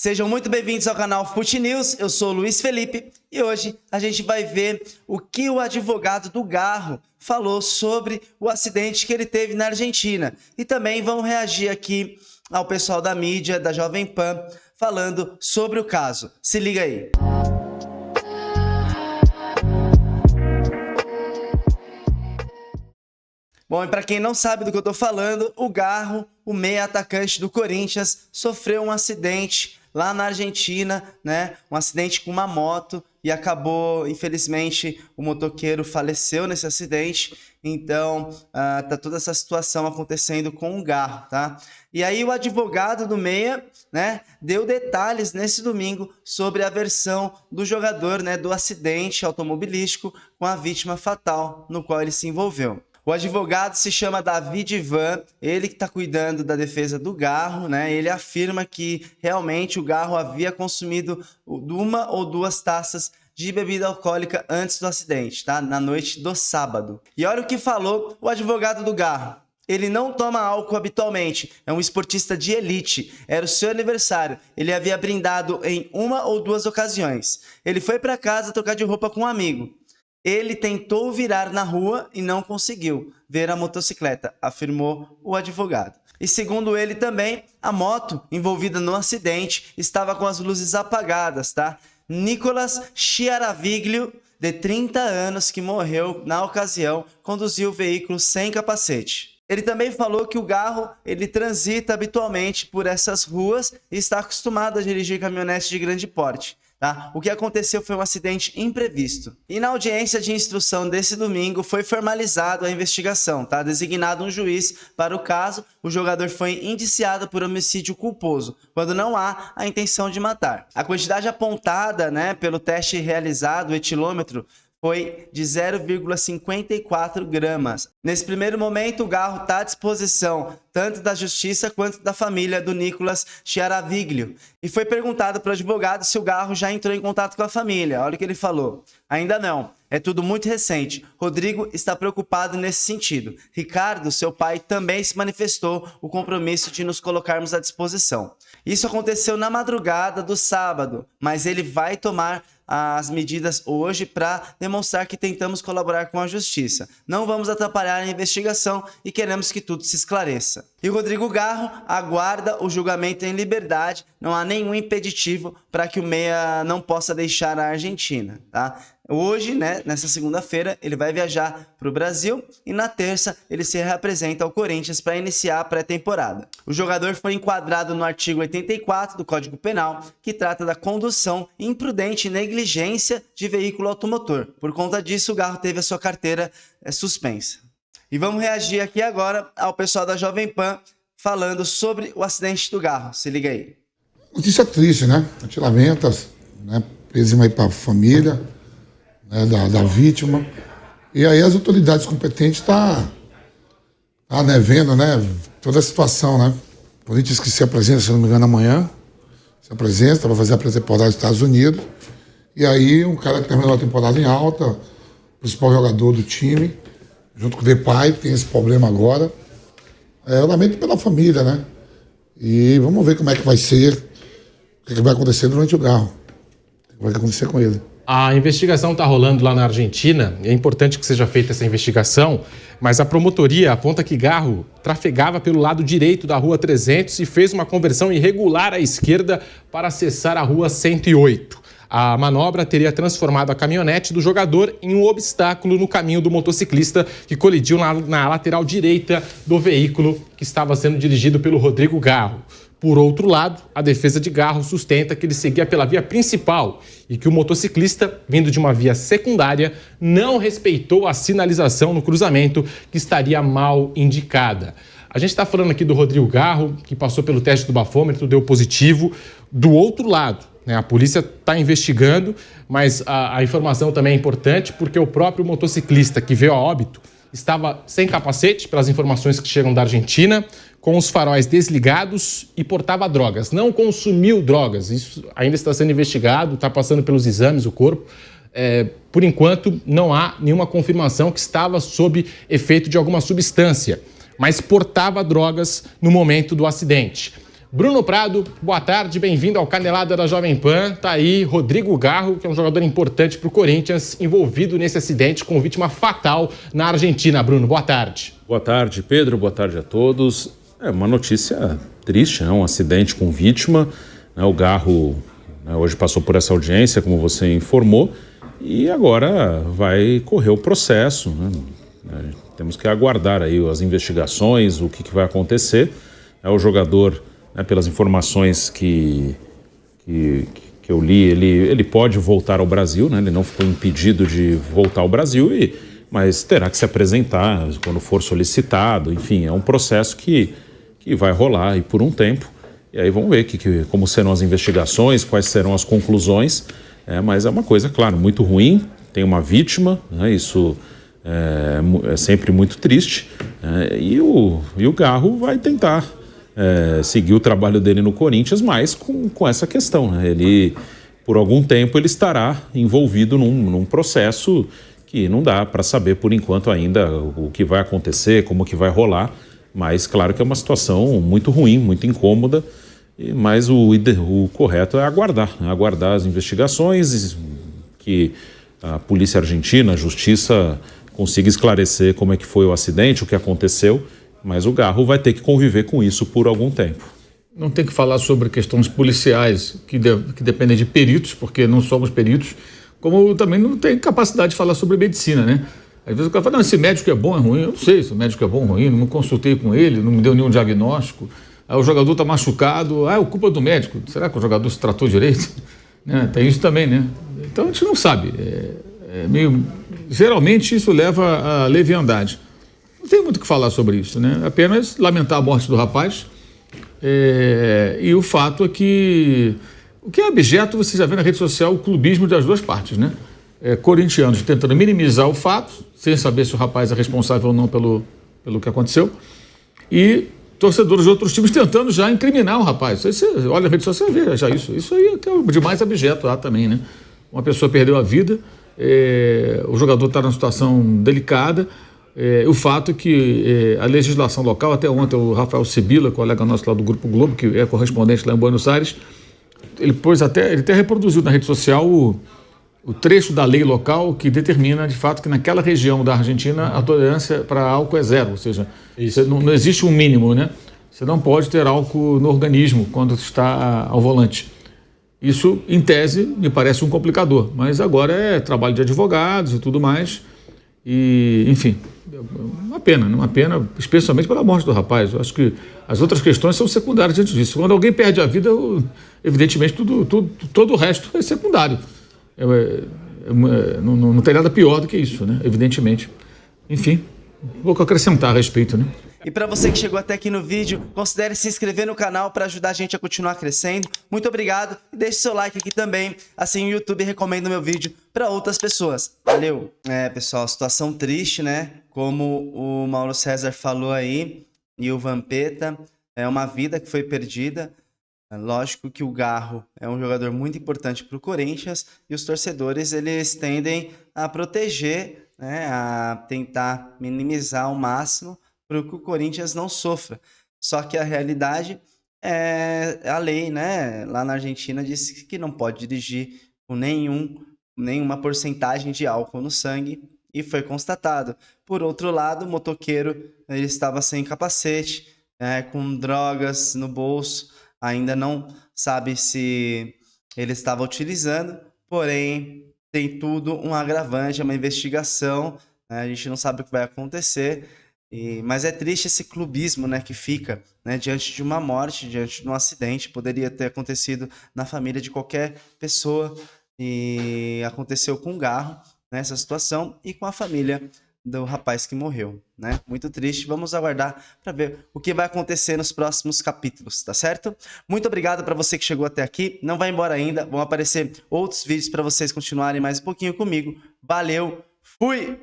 Sejam muito bem-vindos ao canal Fute News, eu sou o Luiz Felipe e hoje a gente vai ver o que o advogado do Garro falou sobre o acidente que ele teve na Argentina. E também vamos reagir aqui ao pessoal da mídia, da Jovem Pan, falando sobre o caso. Se liga aí. Bom, e para quem não sabe do que eu tô falando, o Garro, o meia atacante do Corinthians, sofreu um acidente lá na Argentina, né? Um acidente com uma moto e acabou, infelizmente, o motoqueiro faleceu nesse acidente. Então, tá toda essa situação acontecendo com o Garro, tá? E aí o advogado do meia, né, deu detalhes nesse domingo sobre a versão do jogador, né, do acidente automobilístico com a vítima fatal no qual ele se envolveu. O advogado se chama David Ivan, ele que está cuidando da defesa do Garro, né? Ele afirma que realmente o Garro havia consumido uma ou duas taças de bebida alcoólica antes do acidente, tá? Na noite do sábado. E olha o que falou o advogado do Garro. Ele não toma álcool habitualmente, é um esportista de elite, era o seu aniversário, ele havia brindado em uma ou duas ocasiões. Ele foi para casa trocar de roupa com um amigo. Ele tentou virar na rua e não conseguiu ver a motocicleta, afirmou o advogado. E segundo ele também, a moto envolvida no acidente estava com as luzes apagadas, tá? Nicolas Chiaraviglio, de 30 anos, que morreu na ocasião, conduziu o veículo sem capacete. Ele também falou que o Garro, ele transita habitualmente por essas ruas e está acostumado a dirigir caminhonetes de grande porte. Tá? O que aconteceu foi um acidente imprevisto. E na audiência de instrução desse domingo foi formalizado a investigação, tá? Designado um juiz para o caso, o jogador foi indiciado por homicídio culposo, quando não há a intenção de matar. A quantidade apontada, né, pelo teste realizado, o etilômetro, foi de 0,54 gramas. Nesse primeiro momento, o Garro está à disposição tanto da justiça quanto da família do Nicolas Chiaraviglio. E foi perguntado para o advogado se o Garro já entrou em contato com a família. Olha o que ele falou. Ainda não. É tudo muito recente. Rodrigo está preocupado nesse sentido. Ricardo, seu pai, também se manifestou o compromisso de nos colocarmos à disposição. Isso aconteceu na madrugada do sábado, mas ele vai tomar as medidas hoje para demonstrar que tentamos colaborar com a justiça. Não vamos atrapalhar a investigação e queremos que tudo se esclareça. E o Rodrigo Garro aguarda o julgamento em liberdade, não há nenhum impeditivo para que o meia não possa deixar a Argentina, tá? Hoje, né, nessa segunda-feira, ele vai viajar para o Brasil e na terça ele se reapresenta ao Corinthians para iniciar a pré-temporada. O jogador foi enquadrado no artigo 84 do Código Penal, que trata da condução imprudente e negligência de veículo automotor. Por conta disso, o Garro teve a sua carteira suspensa. E vamos reagir aqui agora ao pessoal da Jovem Pan falando sobre o acidente do Garro. Se liga aí. Notícia triste, né? A gente lamenta, né? Pésima aí para a família, né, da vítima. E aí as autoridades competentes tá, né, vendo, né, toda a situação, né? O Corinthians que se apresenta, se não me engano, amanhã. Se apresenta para fazer a pré-temporada dos Estados Unidos. E aí um cara que terminou a temporada em alta, principal jogador do time, junto com o Depay, tem esse problema agora. Eu lamento pela família, né? E vamos ver como é que vai ser, o que vai acontecer durante o Garro. O que vai acontecer com ele. A investigação está rolando lá na Argentina, é importante que seja feita essa investigação, mas a promotoria aponta que Garro trafegava pelo lado direito da Rua 300 e fez uma conversão irregular à esquerda para acessar a Rua 108. A manobra teria transformado a caminhonete do jogador em um obstáculo no caminho do motociclista que colidiu na lateral direita do veículo que estava sendo dirigido pelo Rodrigo Garro. Por outro lado, a defesa de Garro sustenta que ele seguia pela via principal e que o motociclista, vindo de uma via secundária, não respeitou a sinalização no cruzamento que estaria mal indicada. A gente está falando aqui do Rodrigo Garro, que passou pelo teste do bafômetro, deu positivo. Do outro lado, né, a polícia está investigando, mas a informação também é importante porque o próprio motociclista que veio a óbito estava sem capacete, pelas informações que chegam da Argentina, com os faróis desligados e portava drogas. Não consumiu drogas, isso ainda está sendo investigado, está passando pelos exames o corpo. Por enquanto, não há nenhuma confirmação que estava sob efeito de alguma substância, mas portava drogas no momento do acidente. Bruno Prado, boa tarde, bem-vindo ao Canelada da Jovem Pan. Tá aí Rodrigo Garro, que é um jogador importante para o Corinthians, envolvido nesse acidente com vítima fatal na Argentina. Bruno, boa tarde. Boa tarde, Pedro, boa tarde a todos. É uma notícia triste, né? Um acidente com vítima. O Garro, né, hoje passou por essa audiência, como você informou, e agora vai correr o processo, né? Temos que aguardar aí as investigações, o que vai acontecer. O jogador, né, pelas informações que eu li, ele pode voltar ao Brasil, né? Ele não ficou impedido de voltar ao Brasil, mas terá que se apresentar quando for solicitado. Enfim, é um processo que vai rolar aí por um tempo. E aí vamos ver como serão as investigações, quais serão as conclusões. Mas é uma coisa, claro, muito ruim. Tem uma vítima, né? Isso é sempre muito triste. E o Garro vai tentar seguir o trabalho dele no Corinthians, mas com essa questão, né? Ele, por algum tempo, ele estará envolvido num processo que não dá para saber por enquanto ainda o que vai acontecer, como que vai rolar, mas claro que é uma situação muito ruim, muito incômoda, mas o correto é aguardar as investigações, que a polícia argentina, a justiça consiga esclarecer como é que foi o acidente, o que aconteceu, mas o Garro vai ter que conviver com isso por algum tempo. Não tem que falar sobre questões policiais que dependem de peritos, porque não somos peritos, como também não tem capacidade de falar sobre medicina, né? Às vezes o cara fala, não, esse médico é bom, é ruim. Eu não sei se o médico é bom ou ruim, não consultei com ele, não me deu nenhum diagnóstico. Aí o jogador está machucado, é culpa do médico. Será que o jogador se tratou direito? Né? Tem isso também, né? Então a gente não sabe. Geralmente isso leva à leviandade. Não tem muito o que falar sobre isso, né? Apenas lamentar a morte do rapaz. E o fato é que o que é abjeto, você já vê na rede social o clubismo das duas partes, né? Corintianos tentando minimizar o fato, sem saber se o rapaz é responsável ou não pelo que aconteceu, e torcedores de outros times tentando já incriminar o rapaz. Aí você olha na rede social e vê já isso. Isso aí é que é o de mais abjeto lá também, né? Uma pessoa perdeu a vida, o jogador está numa situação delicada. O fato é que a legislação local, até ontem o Rafael Sibila, colega nosso lá do Grupo Globo, que é correspondente lá em Buenos Aires, ele até reproduziu na rede social o trecho da lei local que determina, de fato, que naquela região da Argentina a tolerância para álcool é zero, ou seja, não existe um mínimo, né? Você não pode ter álcool no organismo quando está ao volante. Isso, em tese, me parece um complicador, mas agora é trabalho de advogados e tudo mais, e, enfim, uma pena, especialmente pela morte do rapaz. Eu acho que as outras questões são secundárias diante disso. Quando alguém perde a vida, evidentemente, todo o resto é secundário. Não tem nada pior do que isso, né? Evidentemente. Enfim, vou acrescentar a respeito, né? E para você que chegou até aqui no vídeo, considere se inscrever no canal para ajudar a gente a continuar crescendo. Muito obrigado e deixe seu like aqui também, assim o YouTube recomenda o meu vídeo para outras pessoas. Valeu! Pessoal, situação triste, né? Como o Mauro César falou aí, e o Vampeta, é uma vida que foi perdida. Lógico que o Garro é um jogador muito importante para o Corinthians e os torcedores eles tendem a proteger, né, a tentar minimizar ao máximo para que o Corinthians não sofra. Só que a realidade é a lei, né? Lá na Argentina diz que não pode dirigir com nenhuma porcentagem de álcool no sangue e foi constatado. Por outro lado, o motoqueiro ele estava sem capacete, com drogas no bolso. Ainda não sabe se ele estava utilizando, porém tem tudo um agravante, é uma investigação, né? A gente não sabe o que vai acontecer, mas é triste esse clubismo, né, que fica, né, diante de uma morte, diante de um acidente. Poderia ter acontecido na família de qualquer pessoa e aconteceu com o Garro nessa situação e com a família do rapaz que morreu, né? Muito triste. Vamos aguardar para ver o que vai acontecer nos próximos capítulos, tá certo? Muito obrigado para você que chegou até aqui. Não vai embora ainda. Vão aparecer outros vídeos para vocês continuarem mais um pouquinho comigo. Valeu. Fui!